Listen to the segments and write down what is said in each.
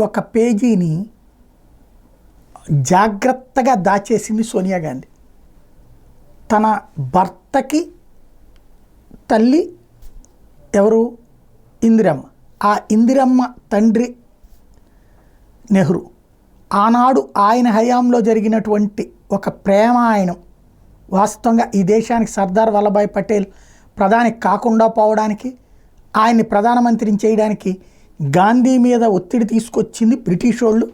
ఒక పేజీని జాగ్రత్తగా దాచేసింది సోనియా గాంధీ. తన భర్తకి తల్లి ఎవరు? ఇందిరమ్మ. ఆ ఇందిరమ్మ తండ్రి నెహ్రూ. ఆనాడు ఆయన హయాంలో జరిగినటువంటి ఒక ప్రేమాయణం వాస్తవంగా ఈ దేశానికి సర్దార్ వల్లభాయ్ పటేల్ ప్రధాని కాకుండా పోవడానికి, ఆయన్ని ప్రధానమంత్రిని చేయడానికి గాంధీ మీద ఒత్తిడి తీసుకొచ్చింది బ్రిటిష్ వాళ్ళు.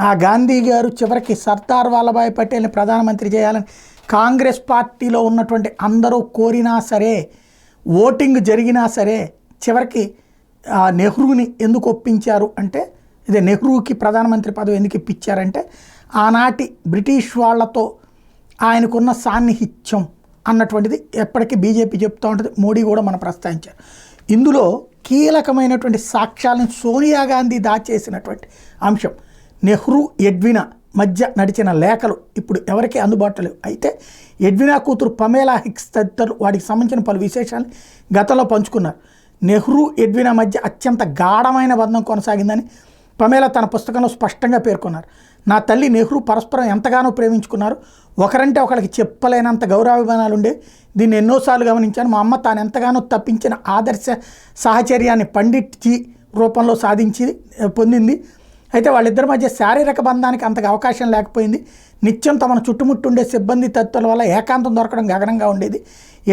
ఆ గాంధీ గారు చివరికి సర్దార్ వల్లభాయ్ పటేల్ని ప్రధానమంత్రి చేయాలని కాంగ్రెస్ పార్టీలో ఉన్నటువంటి అందరూ కోరినా సరే, ఓటింగ్ జరిగినా సరే, చివరికి నెహ్రూని ఎందుకు ఒప్పించారు అంటే, ఇదే నెహ్రూకి ప్రధానమంత్రి పదవి ఎందుకు ఇప్పించారంటే, ఆనాటి బ్రిటిష్ వాళ్లతో ఆయనకున్న సాన్నిహిత్యం అన్నటువంటిది ఎప్పటికీ బీజేపీ చెప్తూ ఉంటుంది, మోడీ కూడా మనం ప్రస్తావించారు. ఇందులో కీలకమైనటువంటి సాక్ష్యాలను సోనియా గాంధీ దాచేసినటువంటి అంశం నెహ్రూ ఎడ్వినా మధ్య నడిచిన లేఖలు ఇప్పుడు ఎవరికి అందుబాటులో లేవు. అయితే ఎడ్వినా కూతురు పమేలా హిక్స్ తదితరులు వాటికి సంబంధించిన పలు విశేషాలు గతంలో పంచుకున్నారు. నెహ్రూ ఎడ్వినా మధ్య అత్యంత గాఢమైన బంధం కొనసాగిందని పమేలా తన పుస్తకంలో స్పష్టంగా పేర్కొన్నారు. నా తల్లి నెహ్రూ పరస్పరం ఎంతగానో ప్రేమించుకున్నారు. ఒకరంటే ఒకరికి చెప్పలేనంత గౌరవాభిమానాలు ఉండే. దీన్ని ఎన్నోసార్లు గమనించాను. మా అమ్మ తాను ఎంతగానో తప్పించిన ఆదర్శ సాహచర్యాన్ని పండిట్జీ రూపంలో పొందింది. అయితే వాళ్ళిద్దరి మధ్య శారీరక బంధానికి అంతగా అవకాశం లేకపోయింది. నిత్యం తమను చుట్టుముట్టుండే సిబ్బంది తత్తుల వల్ల ఏకాంతం దొరకడం గగనంగా ఉండేది.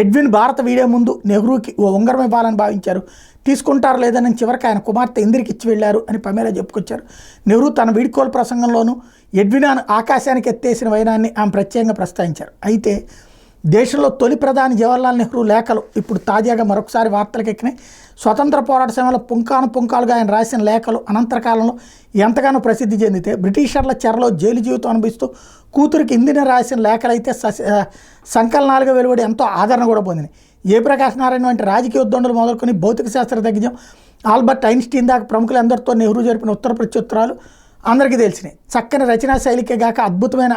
ఎడ్విన్ భారత వీడే ముందు నెహ్రూకి ఓ ఉంగరం ఇవ్వాలని భావించారు. తీసుకుంటారు లేదని చివరికి ఆయన కుమార్తె ఇందిరికి ఇచ్చి వెళ్ళారు అని పమేలా చెప్పుకొచ్చారు. నెహ్రూ తన వీడ్కోలు ప్రసంగంలోనూ ఎడ్వినాను ఆకాశానికి ఎత్తేసిన వైనాన్ని ఆమె ప్రత్యేకంగా ప్రస్తావించారు. అయితే దేశంలో తొలి ప్రధాని జవహర్లాల్ నెహ్రూ లేఖలు ఇప్పుడు తాజాగా మరొకసారి వార్తలకెక్కినాయి. స్వతంత్ర పోరాట సమయంలో పుంకానుపుంకాలుగా ఆయన రాసిన లేఖలు అనంతర కాలంలో ఎంతగానో ప్రసిద్ధి చెందితే, బ్రిటిషర్ల చెరలో జైలు జీవితం అనుభవిస్తూ కూతురికి ఇందిన రాసిన లేఖలైతే సంకలనాలుగా వెలువడి ఎంతో ఆదరణ కూడా పొందినాయి. జయప్రకాష్ నారాయణ వంటి రాజకీయ ఉద్దండులు మొదలుకొని భౌతిక శాస్త్ర దిగ్గజం ఆల్బర్ట్ ఐన్స్టీన్ దాకా ప్రముఖులందరితో నెహ్రూ జరిపిన ఉత్తర ప్రత్యుత్తరాలు అందరికీ తెలిసినాయి. చక్కని రచనా శైలికే గాక అద్భుతమైన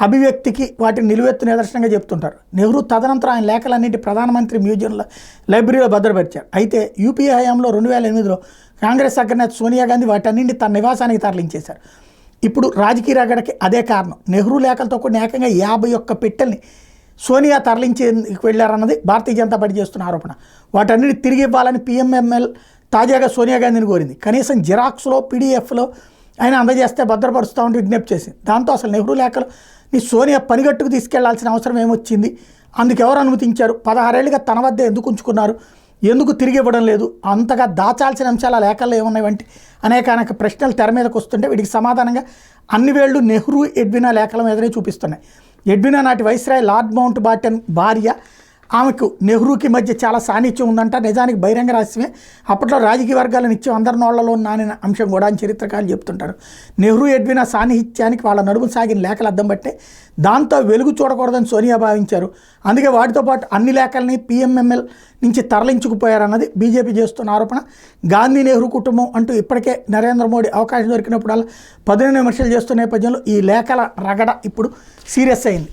అభివ్యక్తికి వాటిని నిలువెత్తు నిదర్శనంగా చెప్తుంటారు. నెహ్రూ తదనంతరం ఆయన లేఖలన్నింటి ప్రధానమంత్రి మ్యూజియంలో లైబ్రరీలో భద్రపరిచారు. అయితే యూపీఏ హయాంలో 2008లో కాంగ్రెస్ అగ్రనేత సోనియా గాంధీ వాటన్నింటి తన నివాసానికి తరలించేశారు. ఇప్పుడు రాజకీయ రగడకి అదే కారణం. నెహ్రూ లేఖలతో కూడా ఏకంగా 51 పెట్టెల్ని సోనియా తరలించేందుకు వెళ్ళారన్నది భారతీయ జనతా పార్టీ చేస్తున్న ఆరోపణ. వాటన్నిటి తిరిగి ఇవ్వాలని పీఎంఎంఎల్ తాజాగా సోనియా గాంధీని కోరింది. కనీసం జిరాక్స్లో పీడీఎఫ్లో ఆయన అందజేస్తే భద్రపరుస్తామని విజ్ఞప్తి చేసింది. దాంతో అసలు నెహ్రూ లేఖలు సోనియా పనిగట్టుకు తీసుకెళ్లాల్సిన అవసరం ఏమొచ్చింది? అందుకు ఎవరు అనుమతించారు? 16 ఏళ్ళుగా తన వద్ద ఎందుకు ఉంచుకున్నారు? ఎందుకు తిరిగి ఇవ్వడం లేదు? అంతగా దాచాల్సిన అంశాలు ఆ లేఖల్లో ఏమున్నాయి వంటి అనేక ప్రశ్నలు తెర మీదకు వస్తుంటే వీటికి సమాధానంగా అన్ని వేళ్లు నెహ్రూ ఎడ్వినా లేఖల మీదనే చూపిస్తున్నాయి. ఎడ్వినా నాటి వైస్రాయ్ లార్డ్ మౌంట్ బాటన్ భార్య. ఆమెకు నెహ్రూకి మధ్య చాలా సాన్నిధ్యం ఉందంట. నిజానికి బహిరంగ రహస్యమే. అప్పట్లో రాజకీయ వర్గాల నిత్యం అందరి నోళ్లలో నానిన అంశం కూడా అని చరిత్రకారులు చెప్తుంటారు. నెహ్రూ ఎడ్వినా సాన్నిహిత్యానికి వాళ్ళ నడుము సాగిన లేఖలు అద్దం పట్టే. దాంతో వెలుగు చూడకూడదని సోనియా భావించారు. అందుకే వాటితో పాటు అన్ని లేఖల్ని పీఎంఎంఎల్ నుంచి తరలించుకుపోయారన్నది బీజేపీ చేస్తున్న ఆరోపణ. గాంధీ నెహ్రూ కుటుంబం అంటూ ఇప్పటికే నరేంద్ర మోడీ అవకాశం దొరికినప్పుడల్లా పదునైన విమర్శలు చేస్తున్న నేపథ్యంలో ఈ లేఖల రగడ ఇప్పుడు సీరియస్ అయింది.